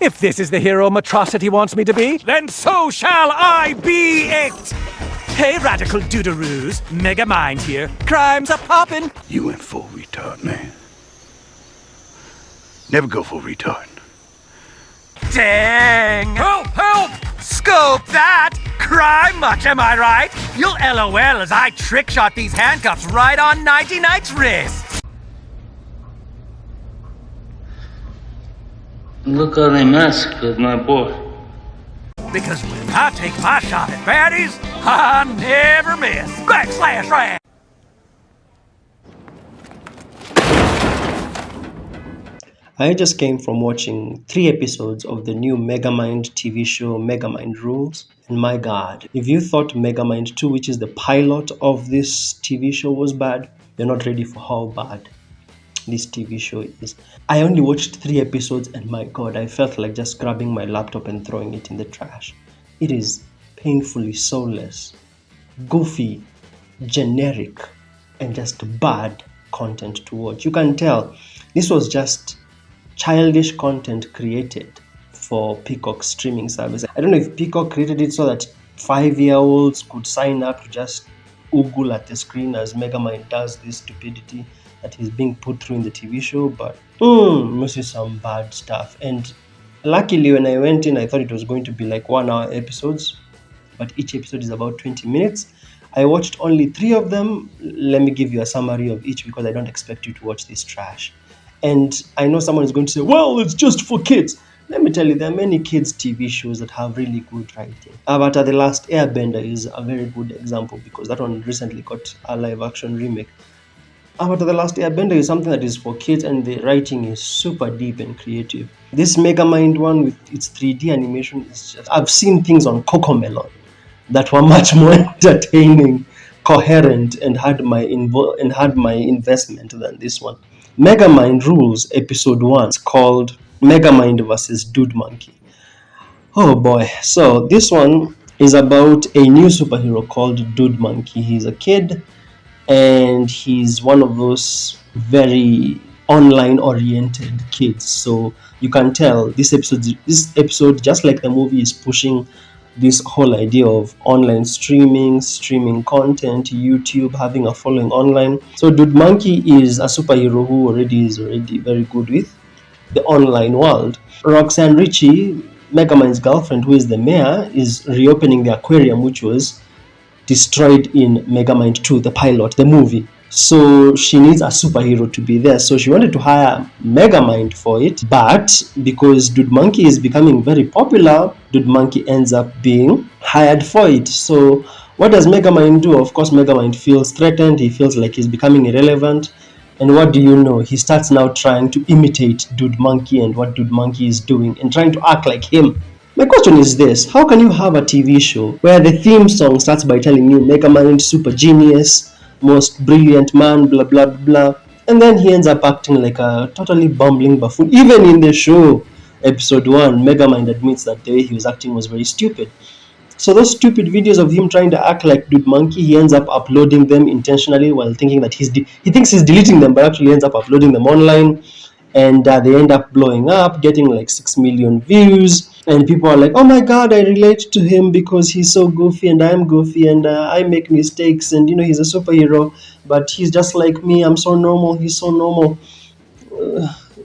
If this is the hero Matrosity wants me to be, then so shall I be it! Hey, radical doodaroos, Megamind here. Crimes are poppin'. You went full retard, man. Never go full retard. Dang! Help! Help! Scope that! Cry much, am I right? You'll LOL as I trick-shot these handcuffs right on Nighty Night's wrist. Look how they massacred my boy. Because when I take my shot at baddies, I never miss. Backslash rat! I just came from watching 3 episodes of the new MEGAMIND TV show MEGAMIND Rules, and my god, if you thought MEGAMIND 2, which is the pilot of this TV show, was bad, you're not ready for how bad this TV show is. I only watched 3 episodes and my god, I felt like just grabbing my laptop and throwing it in the trash. It is painfully soulless, goofy, generic, and just bad content to watch. You can tell this was just childish content created for Peacock streaming service. I don't know if Peacock created it so that 5-year-olds could sign up to just oogle at the screen as Megamind does this stupidity that is being put through in the TV show, but this is some bad stuff. And luckily when I went in, I thought it was going to be like 1-hour episodes, but each episode is about 20 minutes. I watched only 3 of them. Let me give you a summary of each because I don't expect you to watch this trash. And I know someone is going to say, well, it's just for kids. Let me tell you, there are many kids' TV shows that have really good writing. Avatar: The Last Airbender is a very good example because that one recently got a live-action remake. Avatar: The Last Airbender is something that is for kids and the writing is super deep and creative. This Megamind one with its 3D animation is just... I've seen things on Cocomelon that were much more entertaining, coherent, and had my investment than this one. MEGAMIND Rules Episode 1 is called Megamind vs. Dude Monkey. Oh boy, so this one is about a new superhero called Dude Monkey. He's a kid and he's one of those very online oriented kids. So you can tell this episode, just like the movie, is pushing this whole idea of online streaming content, YouTube, having a following online. So Dude Monkey is a superhero who is already very good with the online world. Roxanne Ritchie, Megamind's girlfriend, who is the mayor, is reopening the aquarium which was destroyed in Megamind 2, the pilot, the movie. So she needs a superhero to be there. So she wanted to hire Megamind for it, but because Dude Monkey is becoming very popular, Dude Monkey ends up being hired for it. So what does Megamind do? Of course, Megamind feels threatened. He feels like he's becoming irrelevant. And what do you know? He starts now trying to imitate Dude Monkey and what Dude Monkey is doing and trying to act like him. My question is this: how can you have a TV show where the theme song starts by telling you Megamind, super genius, most brilliant man, blah blah blah, and then he ends up acting like a totally bumbling buffoon? Even in the show episode 1, Megamind admits that the way he was acting was very stupid. So those stupid videos of him trying to act like Dude Monkey, he ends up uploading them intentionally while thinking that he thinks he's deleting them, but actually ends up uploading them online, and they end up blowing up, getting like 6 million views. And people are like, oh my god, I relate to him because he's so goofy and I'm goofy and I make mistakes, and he's a superhero, but he's just like me. I'm so normal, he's so normal.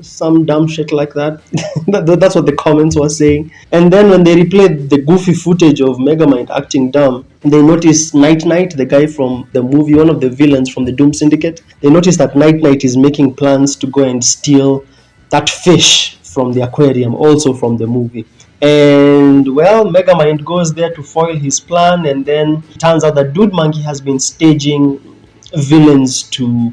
Some dumb shit like that. That's what the comments were saying. And then when they replayed the goofy footage of Megamind acting dumb, they noticed Night Knight, the guy from the movie, one of the villains from the Doom Syndicate. They noticed that Night Knight is making plans to go and steal that fish from the aquarium, also from the movie. And well, Megamind goes there to foil his plan, and then it turns out that Dude Monkey has been staging villains to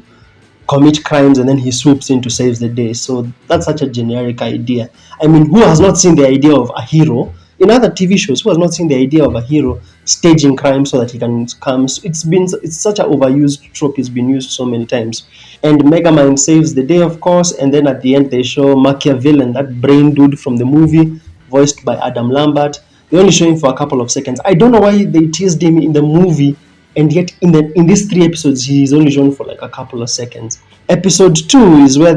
commit crimes, and then he swoops in to save the day. So that's such a generic idea. I mean, who has not seen the idea of a hero in other TV shows? Who has not seen the idea of a hero staging crime so that he can come? It's such an overused trope. It's been used so many times. And Megamind saves the day, of course, and then at the end they show Machiavellian, that brain dude from the movie, voiced by Adam Lambert. They only show him for a couple of seconds. I don't know why they teased him in the movie, and yet in these 3 episodes he is only shown for like a couple of seconds. Episode 2 is where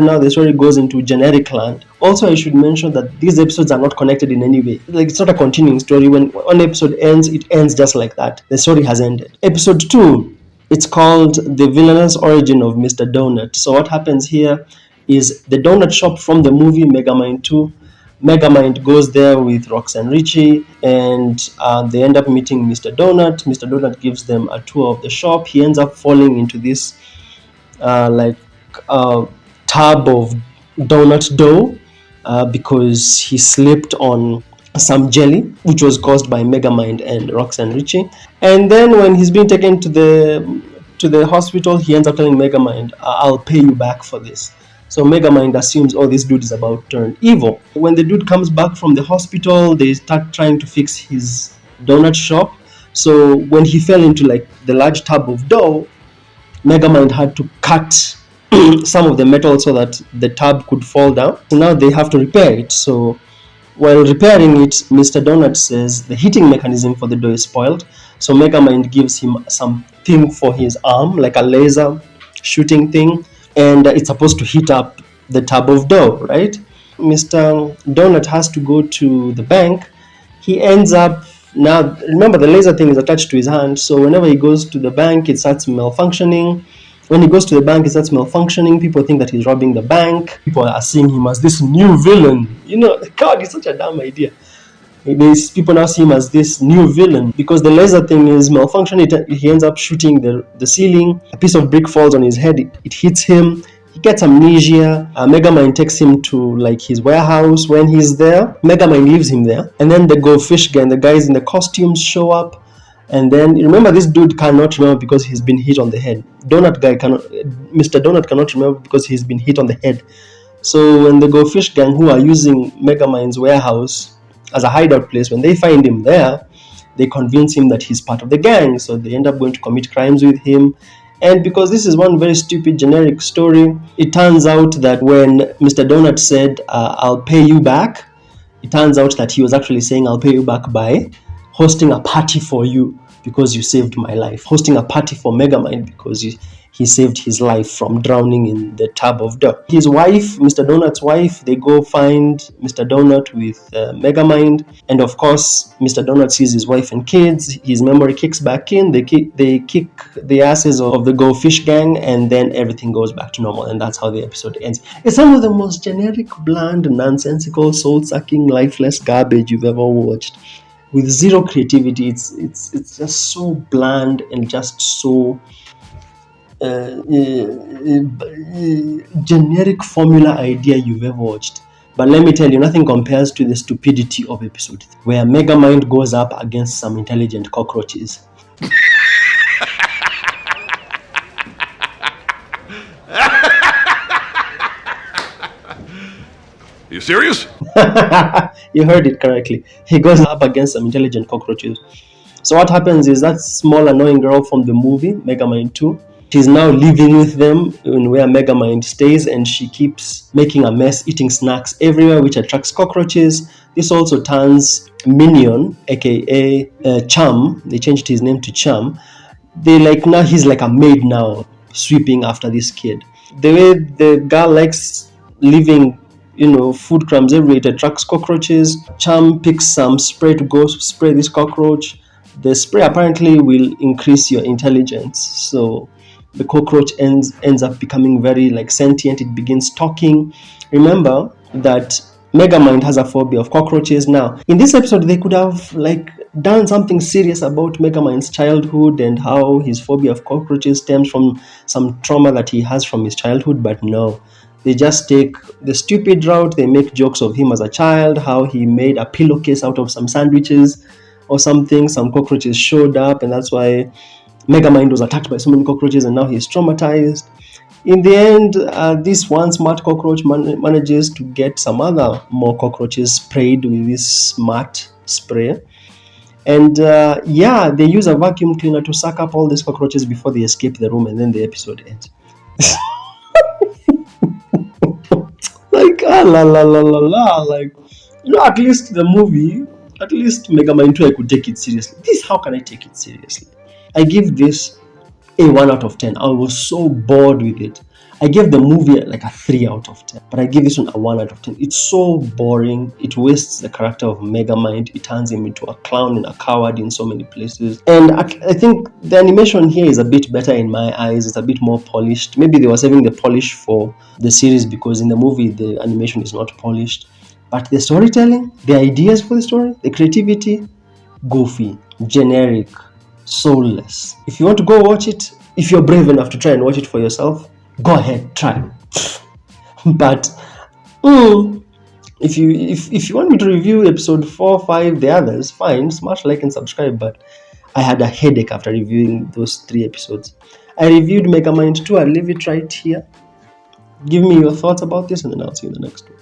now the story goes into generic land. Also, I should mention that these episodes are not connected in any way. Like, it's not a continuing story. When one episode ends, it ends just like that. The story has ended. Episode 2, it's called The Villainous Origin of Mr. Donut. So what happens here is the donut shop from the movie Megamind 2. Megamind goes there with Roxanne Ritchie, and they end up meeting Mr. Donut. Mr. Donut gives them a tour of the shop. He ends up falling into this like tub of donut dough because he slipped on some jelly, which was caused by Megamind and Roxanne Ritchie. And then when he's being taken to the hospital, he ends up telling Megamind, "I'll pay you back for this." So Megamind assumes, oh, this dude is about to turn evil. When the dude comes back from the hospital, they start trying to fix his donut shop. So when he fell into like the large tub of dough, Megamind had to cut some of the metal so that the tub could fall down. So now they have to repair it. So while repairing it, Mr. Donut says the heating mechanism for the dough is spoiled. So Megamind gives him something for his arm, like a laser shooting thing, and it's supposed to heat up the tub of dough, right? Mr. Donut has to go to the bank. He ends up, now remember the laser thing is attached to his hand, so whenever he goes to the bank, it starts malfunctioning. When he goes to the bank, it starts malfunctioning. People think that he's robbing the bank. People are seeing him as this new villain. God, it's such a dumb idea. These people now see him as this new villain because the laser thing is malfunctioning. He ends up shooting the ceiling. A piece of brick falls on his head. It hits him. He gets amnesia. Megamind takes him to like his warehouse. When he's there, Megamind leaves him there. And then the Go Fish gang, the guys in the costumes, show up. And then remember, this dude cannot remember because he's been hit on the head. Mr. Donut cannot remember because he's been hit on the head. So when the Go Fish gang, who are using Megamind's warehouse as a hideout place, when they find him there, they convince him that he's part of the gang. So they end up going to commit crimes with him. And because this is one very stupid generic story, it turns out that when Mr. Donut said, "I'll pay you back," it turns out that he was actually saying, "I'll pay you back by hosting a party for you because you saved my life." Hosting a party for Megamind because he saved his life from drowning in the tub of dough. His wife, Mr. Donut's wife, they go find Mr. Donut with Megamind. And of course, Mr. Donut sees his wife and kids. His memory kicks back in. They kick the asses of the Go Fish gang, and then everything goes back to normal. And that's how the episode ends. It's some of the most generic, bland, nonsensical, soul-sucking, lifeless garbage you've ever watched. With zero creativity. It's just so bland and just so generic formula idea you've ever watched. But let me tell you, nothing compares to the stupidity of episode 3, where Megamind goes up against some intelligent cockroaches. You serious? You heard it correctly. He goes up against some intelligent cockroaches. So what happens is that small annoying girl from the movie Megamind 2, she's now living with them in where Megamind stays, and she keeps making a mess, eating snacks everywhere, which attracts cockroaches. This also turns Minion, aka Chum. They changed his name to Chum. Now he's like a maid now, sweeping after this kid. The way the girl likes leaving food crumbs everywhere, it attracts cockroaches. Chum picks some spray to go spray this cockroach. The spray apparently will increase your intelligence. So the cockroach ends up becoming very sentient. It begins talking. Remember that Megamind has a phobia of cockroaches. Now, in this episode, they could have done something serious about Megamind's childhood and how his phobia of cockroaches stems from some trauma that he has from his childhood, but no. They just take the stupid route. They make jokes of him as a child, how he made a pillowcase out of some sandwiches or something. Some cockroaches showed up, and that's why Megamind was attacked by so many cockroaches, and now he's traumatized. In the end, this one smart cockroach manages to get some other more cockroaches sprayed with this smart spray. And they use a vacuum cleaner to suck up all these cockroaches before they escape the room, and then the episode ends. At least the movie, at least Megamind 2, I could take it seriously. How can I take it seriously? I give this a 1 out of 10. I was so bored with it. I gave the movie like a 3 out of 10, but I give this one a 1 out of 10. It's so boring. It wastes the character of Megamind. It turns him into a clown and a coward in so many places. And I think the animation here is a bit better in my eyes. It's a bit more polished. Maybe they were saving the polish for the series, because in the movie the animation is not polished. But the storytelling, the ideas for the story, the creativity, goofy, generic, soulless. If you want to go watch it, if you're brave enough to try and watch it for yourself, go ahead, try. But if you want me to review episode 4, 5, the others, fine, smash like and subscribe. But I had a headache after reviewing those 3 episodes. I reviewed Megamind 2. I'll leave it right here. Give me your thoughts about this, and then I'll see you in the next one.